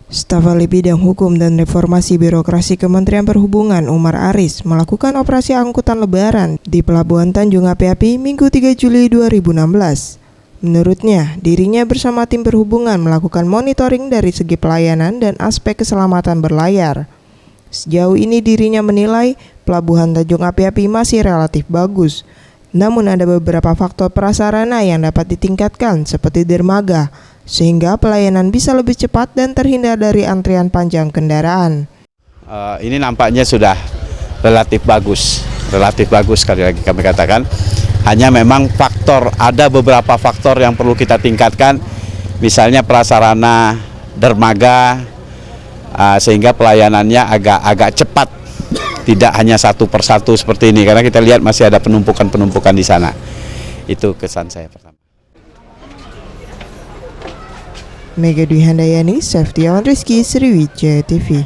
Staf Ahli Bidang Hukum dan Reformasi Birokrasi Kementerian Perhubungan Umar Aris melakukan operasi angkutan lebaran di Pelabuhan Tanjung Api-Api Minggu 3 Juli 2016. Menurutnya, dirinya bersama tim perhubungan melakukan monitoring dari segi pelayanan dan aspek keselamatan berlayar. Sejauh ini dirinya menilai Pelabuhan Tanjung Api-Api masih relatif bagus. Namun ada beberapa faktor prasarana yang dapat ditingkatkan seperti dermaga, sehingga pelayanan bisa lebih cepat dan terhindar dari antrian panjang kendaraan. Ini nampaknya sudah relatif bagus sekali lagi kami katakan. Hanya memang ada beberapa faktor yang perlu kita tingkatkan, misalnya prasarana dermaga, sehingga pelayanannya agak cepat, tidak hanya satu persatu seperti ini, karena kita lihat masih ada penumpukan di sana. Itu kesan saya pertama. Mega Dwi Handayani, Safety Rizky, Sriwijaya TV.